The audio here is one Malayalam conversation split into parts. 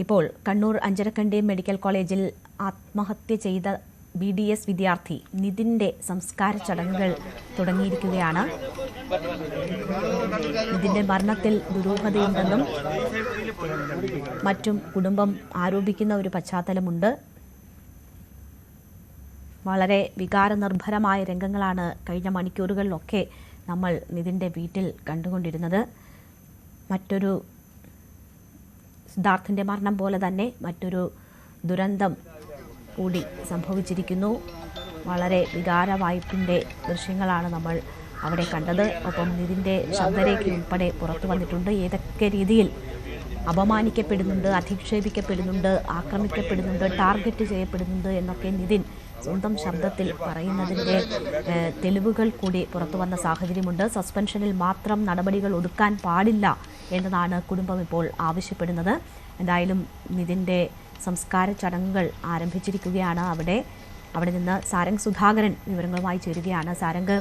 ഇപ്പോൾ കണ്ണൂർ അഞ്ചരക്കണ്ടി മെഡിക്കൽ കോളേജിൽ ആത്മഹത്യ ചെയ്ത BDS വിദ്യാർത്ഥി നിതിന്റെ സംസ്കാര ചടങ്ങുകൾ തുടങ്ങിയിരിക്കുകയാണ്. നിതിന്റെ മരണത്തിൽ ദുരൂഹതയുണ്ടെന്നും മറ്റും കുടുംബം ആരോപിക്കുന്ന ഒരു പശ്ചാത്തലമുണ്ട്. വളരെ വികാരനിർഭരമായ രംഗങ്ങളാണ് കഴിഞ്ഞ മണിക്കൂറുകളിലൊക്കെ നമ്മൾ നിതിന്റെ വീട്ടിൽ കണ്ടുകൊണ്ടിരുന്നത്. മറ്റൊരു സിദ്ധാർത്ഥിന്റെ മരണം പോലെ തന്നെ മറ്റൊരു ദുരന്തം കൂടി സംഭവിച്ചിരിക്കുന്നു. വളരെ വികാരവായ്പിൻ്റെ ദൃശ്യങ്ങളാണ് നമ്മൾ അവിടെ കണ്ടത്. ഒപ്പം നിതിൻ്റെ ശബ്ദരേഖ ഉൾപ്പെടെ പുറത്തു വന്നിട്ടുണ്ട്. ഏതൊക്കെ രീതിയിൽ അപമാനിക്കപ്പെടുന്നുണ്ട്, അധിക്ഷേപിക്കപ്പെടുന്നുണ്ട്, ആക്രമിക്കപ്പെടുന്നുണ്ട്, ടാർഗറ്റ് ചെയ്യപ്പെടുന്നുണ്ട് എന്നൊക്കെ നിതിൻ സ്വന്തം ശബ്ദത്തിൽ പറയുന്നതിൻ്റെ തെളിവുകൾ കൂടി പുറത്തു വന്ന സാഹചര്യമുണ്ട്. സസ്പെൻഷനിൽ മാത്രം നടപടികൾ ഒതുക്കാൻ പാടില്ല എന്നതാണ് കുടുംബം ഇപ്പോൾ ആവശ്യപ്പെടുന്നത്. എന്തായാലും നിതിൻ്റെ സംസ്കാര ചടങ്ങുകൾ ആരംഭിച്ചിരിക്കുകയാണ്. അവിടെ നിന്ന് സാരംഗ് സുധാകരൻ വിവരങ്ങളുമായി ചേരുകയാണ്. സാരംഗ്,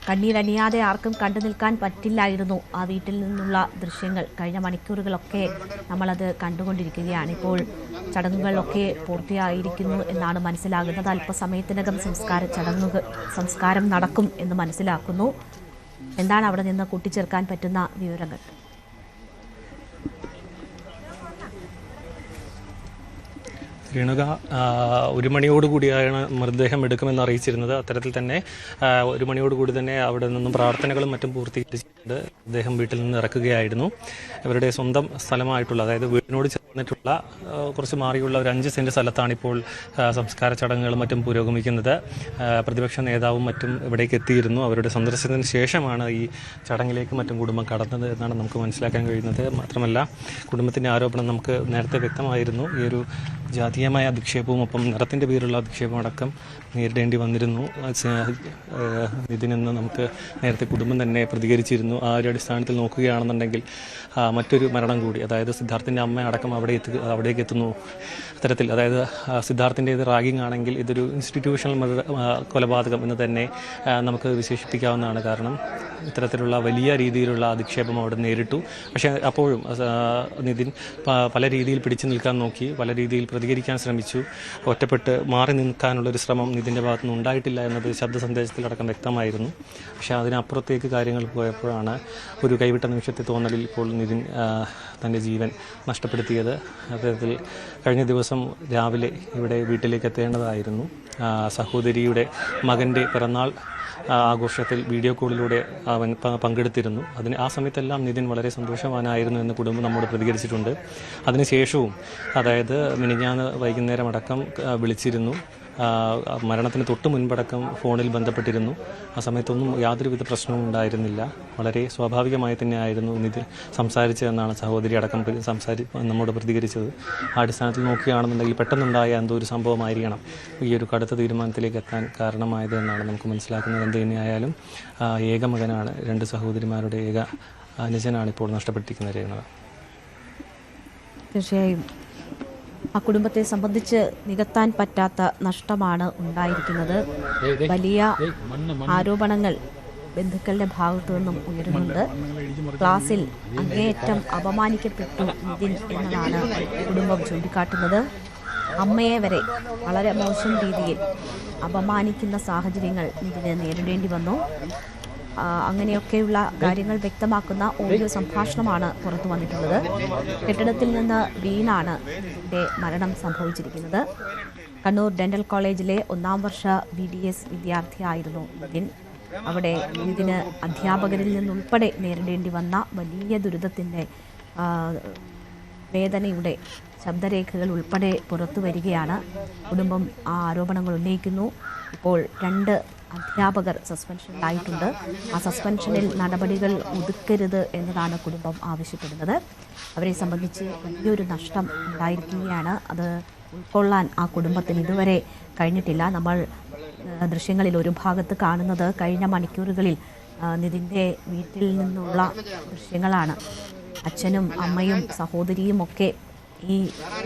കണ്ണീരണിയാതെ ആർക്കും കണ്ടു നിൽക്കാൻ പറ്റില്ലായിരുന്നു ആ വീട്ടിൽ നിന്നുള്ള ദൃശ്യങ്ങൾ. കഴിഞ്ഞ മണിക്കൂറുകളൊക്കെ നമ്മളത് കണ്ടുകൊണ്ടിരിക്കുകയാണ്. ഇപ്പോൾ ചടങ്ങുകളൊക്കെ പൂർത്തിയായിരിക്കുന്നു എന്നാണ് മനസ്സിലാകുന്നത്. അല്പസമയത്തിനകം സംസ്കാരം നടക്കും എന്ന് മനസ്സിലാക്കുന്നു. എന്താണ് അവിടെ നിന്ന് കൂട്ടിച്ചേർക്കാൻ പറ്റുന്ന വിവരങ്ങൾ? രേണുക, 1 മണിയോടുകൂടിയാണ് മൃതദേഹം എടുക്കുമെന്ന് അറിയിച്ചിരുന്നത്. അത്തരത്തിൽ തന്നെ 1 മണിയോടുകൂടി തന്നെ അവിടെ നിന്നും പ്രാർത്ഥനകളും മറ്റും പൂർത്തീകരിച്ചിട്ടുണ്ട്. അദ്ദേഹം വീട്ടിൽ നിന്ന് ഇറക്കുകയായിരുന്നു. ഇവരുടെ സ്വന്തം സ്ഥലമായിട്ടുള്ള, അതായത് വീടിനോട് ചേർന്നിട്ടുള്ള കുറച്ച് മാറിയുള്ള ഒരു 5 സെൻറ്റ് സ്ഥലത്താണ് ഇപ്പോൾ സംസ്കാര ചടങ്ങുകളും മറ്റും പുരോഗമിക്കുന്നത്. പ്രതിപക്ഷ നേതാവും മറ്റും ഇവിടേക്ക് എത്തിയിരുന്നു. അവരുടെ സന്ദർശനത്തിന് ശേഷമാണ് ഈ ചടങ്ങിലേക്ക് മറ്റും കുടുംബം കടന്നത് എന്നാണ് നമുക്ക് മനസ്സിലാക്കാൻ കഴിയുന്നത്. മാത്രമല്ല, കുടുംബത്തിൻ്റെ ആരോപണം നമുക്ക് നേരത്തെ വ്യക്തമായിരുന്നു. ഈ ഒരു ജാതീയമായ അധിക്ഷേപവും ഒപ്പം നിറത്തിൻ്റെ പേരുള്ള അധിക്ഷേപവും അടക്കം നേരിടേണ്ടി വന്നിരുന്നു ഇതിനെന്ന് നമുക്ക് നേരത്തെ കുടുംബം തന്നെ പ്രതികരിച്ചിരുന്നു. ആ ഒരു അടിസ്ഥാനത്തിൽ നോക്കുകയാണെന്നുണ്ടെങ്കിൽ മറ്റൊരു മരണം കൂടി, അതായത് സിദ്ധാർത്ഥിൻ്റെ അമ്മ അടക്കം അവിടേക്ക് എത്തുന്നു. അത്തരത്തിൽ, അതായത് സിദ്ധാർത്ഥിൻ്റെ ഇത് റാഗിങ് ആണെങ്കിൽ ഇതൊരു ഇൻസ്റ്റിറ്റ്യൂഷണൽ കൊലപാതകം എന്ന് തന്നെ നമുക്ക് വിശേഷിപ്പിക്കാവുന്നതാണ്. കാരണം ഇത്തരത്തിലുള്ള വലിയ രീതിയിലുള്ള അധിക്ഷേപം അവിടെ നേരിട്ടു. പക്ഷേ അപ്പോഴും നിതിൻ പല രീതിയിൽ പിടിച്ചു നിൽക്കാൻ നോക്കി, പല രീതിയിൽ പ്രതികരിക്കാൻ ശ്രമിച്ചു. ഒറ്റപ്പെട്ട് മാറി നിൽക്കാനുള്ളൊരു ശ്രമം നിതിൻ്റെ ഭാഗത്തുനിന്ന് ഉണ്ടായിട്ടില്ല എന്നത് ശബ്ദ സന്ദേശത്തിലടക്കം വ്യക്തമായിരുന്നു. പക്ഷേ അതിനപ്പുറത്തേക്ക് കാര്യങ്ങൾ പോയപ്പോഴാണ് ഒരു കൈവിട്ട നിമിഷത്തെ തോന്നലിൽ ഇപ്പോൾ നിതിൻ തൻ്റെ ജീവൻ നഷ്ടപ്പെടുത്തിയത്. അദ്ദേഹത്തിൽ കഴിഞ്ഞ ദിവസം രാവിലെ ഇവിടെ വീട്ടിലേക്ക് എത്തേണ്ടതായിരുന്നു. സഹോദരിയുടെ മകൻ്റെ പിറന്നാൾ ആഘോഷത്തിൽ വീഡിയോ കോളിലൂടെ അവൻ പങ്കെടുത്തിരുന്നു. ആ സമയത്തെല്ലാം നിതിൻ വളരെ സന്തോഷവാനായിരുന്നു എന്ന് കുടുംബം നമ്മോട് പ്രതികരിച്ചിട്ടുണ്ട്. അതിനുശേഷവും, അതായത് മിനിഞ്ഞാന്ന് വൈകുന്നേരം അടക്കം വിളിച്ചിരുന്നു. മരണത്തിന് തൊട്ട് മുൻപടക്കം ഫോണിൽ ബന്ധപ്പെട്ടിരുന്നു. ആ സമയത്തൊന്നും യാതൊരുവിധ പ്രശ്നവും ഉണ്ടായിരുന്നില്ല. വളരെ സ്വാഭാവികമായി തന്നെയായിരുന്നു നിതിൻ സംസാരിച്ചതെന്നാണ് സഹോദരി അടക്കം നമ്മോട് പ്രതികരിച്ചത്. ആ അടിസ്ഥാനത്തിൽ നോക്കുകയാണെന്നുണ്ടെങ്കിൽ പെട്ടെന്നുണ്ടായ എന്തോ ഒരു സംഭവമായിരിക്കണം ഈ ഒരു കടുത്ത തീരുമാനത്തിലേക്ക് എത്താൻ കാരണമായത് എന്നാണ് നമുക്ക് മനസ്സിലാക്കുന്നത്. എന്ത് തന്നെയായാലും ഏക മകനാണ്, 2 സഹോദരിമാരുടെ ഏക അനുജനാണ് ഇപ്പോൾ നഷ്ടപ്പെട്ടിരിക്കുന്ന രേണുക. തീർച്ചയായും ആ കുടുംബത്തെ സംബന്ധിച്ച് നികത്താൻ പറ്റാത്ത നഷ്ടമാണ് ഉണ്ടായിരിക്കുന്നത്. വലിയ ആരോപണങ്ങൾ ബന്ധുക്കളുടെ ഭാഗത്തു നിന്നും ഉയരുന്നുണ്ട്. ക്ലാസ്സിൽ അങ്ങേയറ്റം അപമാനിക്കപ്പെട്ടു നിതിൻ എന്നതാണ് കുടുംബം ചൂണ്ടിക്കാട്ടുന്നത്. അമ്മയെ വരെ വളരെ മോശം രീതിയിൽ അപമാനിക്കുന്ന സാഹചര്യങ്ങൾ ഇതിന് നേരിടേണ്ടി വന്നു. അങ്ങനെയൊക്കെയുള്ള കാര്യങ്ങൾ വ്യക്തമാക്കുന്ന ഓഡിയോ സംഭാഷണമാണ് പുറത്തു വന്നിട്ടുള്ളത്. കെട്ടിടത്തിൽ നിന്ന് വീണാണ് ഇതിൻ്റെ മരണം സംഭവിച്ചിരിക്കുന്നത്. കണ്ണൂർ ഡെന്റൽ കോളേജിലെ 1ാം വർഷ BDS വിദ്യാർത്ഥിയായിരുന്നു നിതിൻ. അവിടെ ഇതിന് അധ്യാപകരിൽ നിന്നുൾപ്പെടെ നേരിടേണ്ടി വന്ന വലിയ ദുരിതത്തിൻ്റെ വേദനയുടെ ശബ്ദരേഖകൾ ഉൾപ്പെടെ പുറത്തു വരികയാണ്. കുടുംബം ആ ആരോപണങ്ങൾ ഉന്നയിക്കുന്നു. ഇപ്പോൾ 2 അധ്യാപകർ സസ്പെൻഷനിലായിട്ടുണ്ട്. ആ സസ്പെൻഷനിൽ നടപടികൾ ഒതുക്കരുത് എന്നതാണ് കുടുംബം ആവശ്യപ്പെടുന്നത്. അവരെ സംബന്ധിച്ച് വലിയൊരു നഷ്ടം ഉണ്ടായിരിക്കുകയാണ്. അത് ഉൾക്കൊള്ളാൻ ആ കുടുംബത്തിന് ഇതുവരെ കഴിഞ്ഞിട്ടില്ല. നമ്മൾ ദൃശ്യങ്ങളിൽ ഒരു ഭാഗത്ത് കാണുന്നത് കഴിഞ്ഞ മണിക്കൂറുകളിൽ നിതിൻ്റെ വീട്ടിൽ നിന്നുള്ള ദൃശ്യങ്ങളാണ്. അച്ഛനും അമ്മയും സഹോദരിയും ഒക്കെ ഈ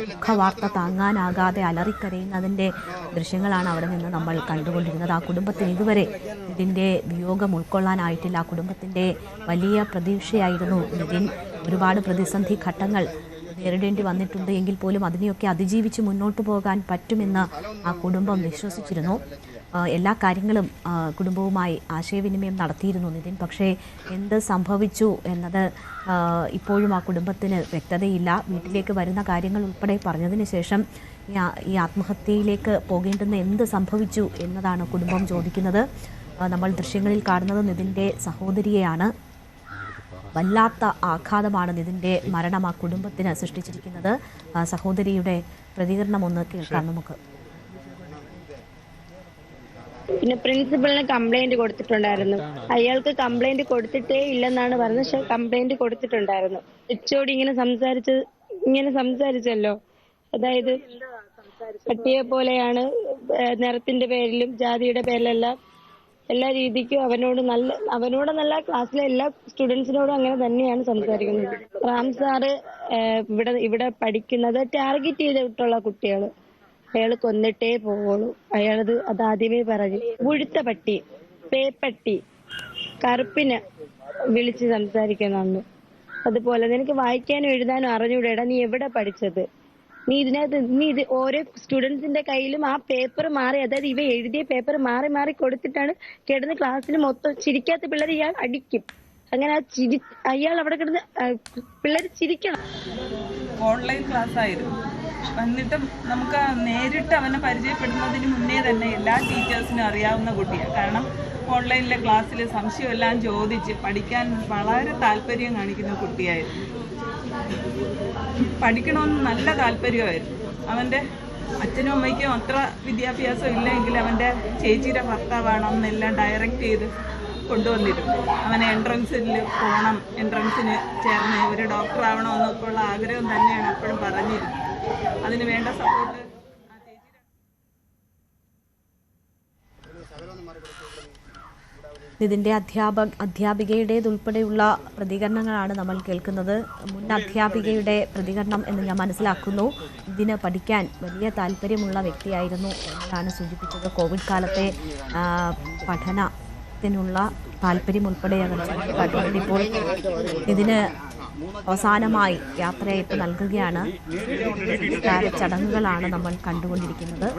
ദുഃഖവാർത്ത താങ്ങാനാകാതെ അലറിക്കരയുന്നതിൻ്റെ ദൃശ്യങ്ങളാണ് അവിടെ നിന്ന് നമ്മൾ കണ്ടുകൊണ്ടിരുന്നത്. ആ കുടുംബത്തിന് ഇതുവരെ ഇതിൻ്റെ വിയോഗം ഉൾക്കൊള്ളാനായിട്ടില്ല. ആ കുടുംബത്തിൻ്റെ വലിയ പ്രതീക്ഷയായിരുന്നു നിതിൻ. ഒരുപാട് പ്രതിസന്ധി ഘട്ടങ്ങൾ നേരിടേണ്ടി വന്നിട്ടുണ്ട് എങ്കിൽ പോലും അതിനെയൊക്കെ അതിജീവിച്ച് മുന്നോട്ട് പോകാൻ പറ്റുമെന്ന് ആ കുടുംബം വിശ്വസിച്ചിരുന്നു. എല്ലാ കാര്യങ്ങളും കുടുംബവുമായി ആശയവിനിമയം നടത്തിയിരുന്നു നിതിൻ. പക്ഷേ എന്ത് സംഭവിച്ചു എന്നത് ഇപ്പോഴും ആ കുടുംബത്തിന് വ്യക്തതയില്ല. വീട്ടിലേക്ക് വരുന്ന കാര്യങ്ങൾ ഉൾപ്പെടെ പറഞ്ഞതിന് ശേഷം ഈ ആത്മഹത്യയിലേക്ക് പോകേണ്ടുന്ന എന്ത് സംഭവിച്ചു എന്നതാണ് കുടുംബം ചോദിക്കുന്നത്. നമ്മൾ ദൃശ്യങ്ങളിൽ കാണുന്നത് നിതിൻ്റെ സഹോദരിയെയാണ്. വല്ലാത്ത ആഘാതമാണ് നിതിൻ്റെ മരണം ആ കുടുംബത്തിന് സൃഷ്ടിച്ചിരിക്കുന്നത്. സഹോദരിയുടെ പ്രതികരണം ഒന്ന് കേൾക്കാം നമുക്ക്. പിന്നെ പ്രിൻസിപ്പലിന് കംപ്ലൈന്റ് കൊടുത്തിട്ടുണ്ടായിരുന്നു. അയാൾക്ക് കംപ്ലൈന്റ് കൊടുത്തിട്ടേ ഇല്ലെന്നാണ് പറഞ്ഞത്. പക്ഷെ കംപ്ലൈന്റ് കൊടുത്തിട്ടുണ്ടായിരുന്നു. HOD ഇങ്ങനെ സംസാരിച്ചല്ലോ. അതായത് പട്ടിയെ പോലെയാണ്, നിറത്തിന്റെ പേരിലും ജാതിയുടെ പേരിലെല്ലാം എല്ലാ രീതിക്കും അവനോട് ക്ലാസ്സിലെ എല്ലാ സ്റ്റുഡൻസിനോടും അങ്ങനെ തന്നെയാണ് സംസാരിക്കുന്നത്. റാം സാറ് ഇവിടെ പഠിക്കുന്നത് ടാർഗറ്റ് ചെയ്തിട്ടുള്ള കുട്ടികള്. അയാള് കൊന്നിട്ടേ പോവുള്ളൂ. അത് ആദ്യമേ പറഞ്ഞു. മുഴുത്ത പട്ടി, പേപ്പട്ടി, കറുപ്പിന് വിളിച്ച് സംസാരിക്കുന്നുണ്ട്. അതുപോലെ നിനക്ക് വായിക്കാനും എഴുതാനും അറിഞ്ഞൂടേടാ, നീ എവിടെ പഠിച്ചത്? നീ ഇത് ഓരോ സ്റ്റുഡൻസിന്റെ കയ്യിലും ആ പേപ്പർ മാറി, അതായത് ഇവ എഴുതിയ പേപ്പർ മാറി മാറി കൊടുത്തിട്ടാണ് കിടന്ന് ക്ലാസ്സിൽ മൊത്തം ചിരിക്കാത്ത പിള്ളേർ ഇയാൾ അടിക്കും. അങ്ങനെ അയാൾ അവിടെ കിടന്ന് പിള്ളേർ ചിരിക്കണം. ഓൺലൈൻ ക്ലാസ് ആയിരുന്നു. എന്നിട്ടും നമുക്ക് നേരിട്ട് അവനെ പരിചയപ്പെടുന്നതിന് മുന്നേ തന്നെ എല്ലാ ടീച്ചേഴ്സിനും അറിയാവുന്ന കുട്ടിയാണ്. കാരണം ഓൺലൈനിലെ ക്ലാസ്സിൽ സംശയമെല്ലാം ചോദിച്ച് പഠിക്കാൻ വളരെ താല്പര്യം കാണിക്കുന്ന കുട്ടിയായിരുന്നു. പഠിക്കണമെന്ന് നല്ല താല്പര്യമായിരുന്നു. അവൻ്റെ അച്ഛനും അമ്മയ്ക്കും അത്ര വിദ്യാഭ്യാസം ഇല്ലെങ്കിൽ അവൻ്റെ ചേച്ചിയുടെ ഭർത്താവാണെന്നെല്ലാം ഡയറക്റ്റ് ചെയ്ത് കൊണ്ടുവന്നിരുന്നു. അവനെ എൻട്രൻസിൽ പോകണം, എൻട്രൻസിന് ചേർന്ന് ഒരു ഡോക്ടർ ആവണമെന്നൊക്കെ ഉള്ള ആഗ്രഹം തന്നെയാണ് അപ്പോഴും പറഞ്ഞിരുന്നത്. അതിന് വേണ്ട സപ്പോർട്ട് ഇതിൻ്റെ അധ്യാപികയുടേതുൾപ്പെടെയുള്ള പ്രതികരണങ്ങളാണ് നമ്മൾ കേൾക്കുന്നത്. മുൻ അധ്യാപികയുടെ പ്രതികരണം എന്ന് ഞാൻ മനസ്സിലാക്കുന്നു. ഇതിന് പഠിക്കാൻ വലിയ താല്പര്യമുള്ള വ്യക്തിയായിരുന്നു എന്നാണ് സൂചിപ്പിച്ചത്. കോവിഡ് കാലത്തെ പഠനത്തിനുള്ള താല്പര്യം ഉൾപ്പെടെ ഇപ്പോൾ ഇതിന് അവസാനമായി യാത്രയയപ്പ് നൽകുകയാണ്. ചടങ്ങുകളാണ് നമ്മൾ കണ്ടുകൊണ്ടിരിക്കുന്നത്.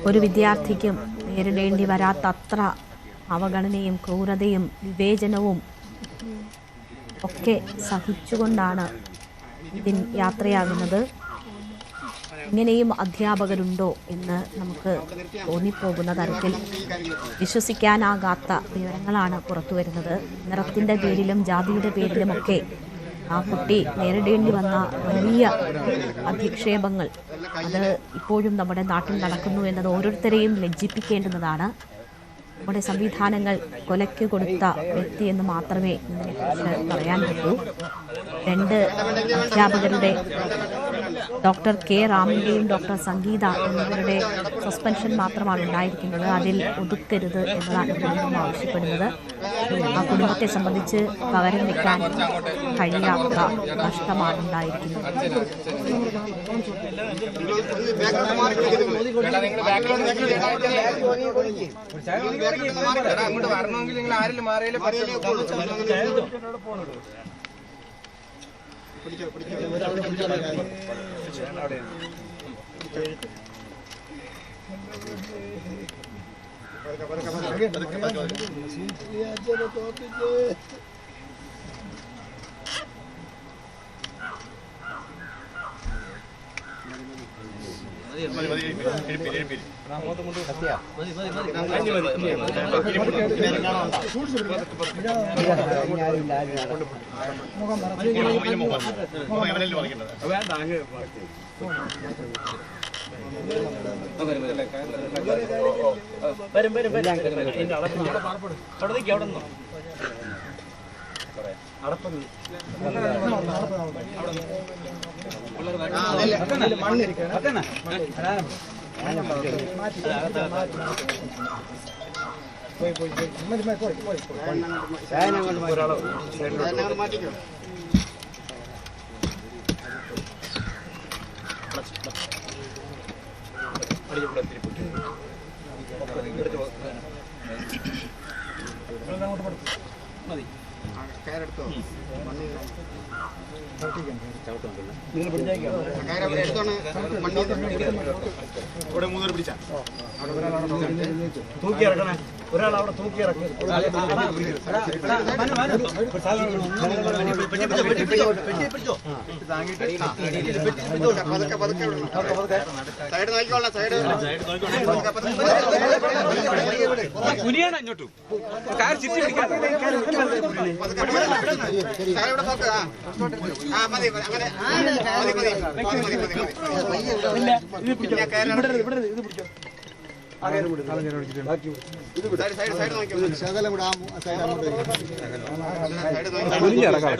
ഒരു വിദ്യാർത്ഥിക്കും നേരിടേണ്ടി വരാത്തത്ര അവഗണനയും ക്രൂരതയും വിവേചനവും ഒക്കെ സഹിച്ചുകൊണ്ടാണ് ഇതിന് യാത്രയാകുന്നത്. ഇങ്ങനെയും അധ്യാപകരുണ്ടോ എന്ന് നമുക്ക് തോന്നിപ്പോകുന്ന തരത്തിൽ വിശ്വസിക്കാനാകാത്ത വിവരങ്ങളാണ് പുറത്തു വരുന്നത്. നിറത്തിൻ്റെ പേരിലും ജാതിയുടെ പേരിലുമൊക്കെ ആ കുട്ടി നേരിടേണ്ടി വന്ന വലിയ അധിക്ഷേപങ്ങൾ അത് ഇപ്പോഴും നമ്മുടെ നാട്ടിൽ നടക്കുന്നു എന്നത് ഓരോരുത്തരെയും ലജ്ജിപ്പിക്കേണ്ടുന്നതാണ്. നമ്മുടെ സംവിധാനങ്ങൾ കൊലയ്ക്ക് കൊടുത്ത വ്യക്തി എന്ന് മാത്രമേ ഇതിനെക്കുറിച്ച് പറയാൻ പറ്റൂ. 2 അധ്യാപകരുടെ ഡോക്ടർ കെ റാമിൻ്റെയും ഡോക്ടർ സംഗീത എന്നിവരുടെ സസ്പെൻഷൻ മാത്രമാണ് ഉണ്ടായിരിക്കുന്നത്. അതിൽ ഒതുക്കരുത് എന്നതാണ് കുടുംബം ആവശ്യപ്പെടുന്നത്. ആ കുടുംബത്തെ സംബന്ധിച്ച് പകരം വെക്കാൻ കഴിയാത്ത നഷ്ടമാണ് ഉണ്ടായിരിക്കുന്നത്. തൂക്കി ഇറക്കണേ, ഒരാൾ അവിടെ തൂക്കി ഇറക്കി. കുനിയാണ് അങ്ങോട്ടും കാർ ചുറ്റി പിടിക്കാതെ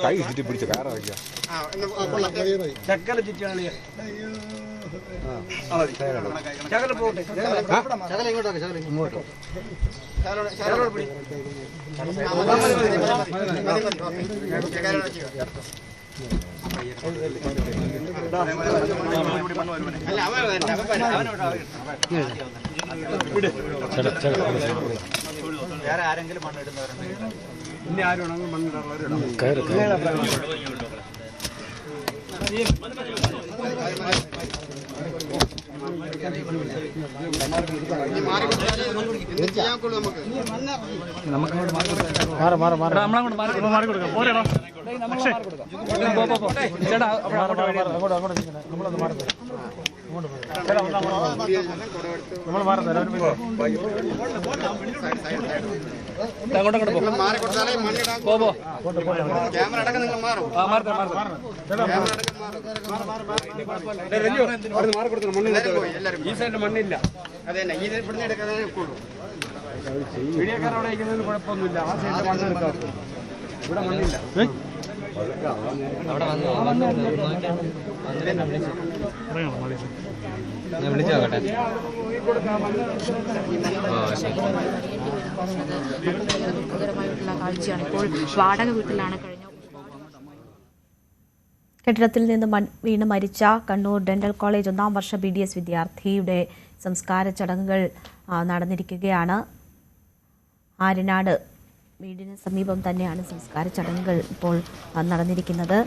കൈ ചുറ്റി പിടിച്ച കാറാ ചക്കല ചുറ്റിയാണ്. ചകല പോട്ടെ, ചകല ഇങ്ങോട്ടാണ്, ചകല ഇങ്ങോട്ടോ. വേറെ ആരെങ്കിലും മണ്ണിടുന്നവരുണ്ട്? ഇനി ആരും മണ്ണിടുന്നവരുണ്ടോ? ഈ സൈഡിൽ മണ്ണില്ല. അതെന്നെ ഈ ഇവിടുന്ന് എടുക്കാതെ മീഡിയക്കാർ അവിടെ ഇരിക്കുന്നതിന് കുഴപ്പമൊന്നുമില്ല. ആ സൈഡിൽ മണ്ണ് എടുക്കാം. ഇവിടെ മണ്ണില്ല. ഞാൻ വിളിച്ചോട്ടെ. ദുഃഖകരമായിട്ടുള്ള കാഴ്ചയാണ്. ഇപ്പോൾ വാടക വീട്ടിലാണ് കഴിഞ്ഞ കെട്ടിടത്തിൽ നിന്ന് വീണ് മരിച്ച കണ്ണൂർ ഡെന്റൽ കോളേജ് 1ാം വർഷ BDS വിദ്യാർത്ഥിയുടെ സംസ്കാര ചടങ്ങുകൾ നടന്നിരിക്കുകയാണ്. ആര്യനാട് വീടിന് സമീപം തന്നെയാണ് സംസ്കാര ചടങ്ങുകൾ ഇപ്പോൾ നടന്നിരിക്കുന്നത്.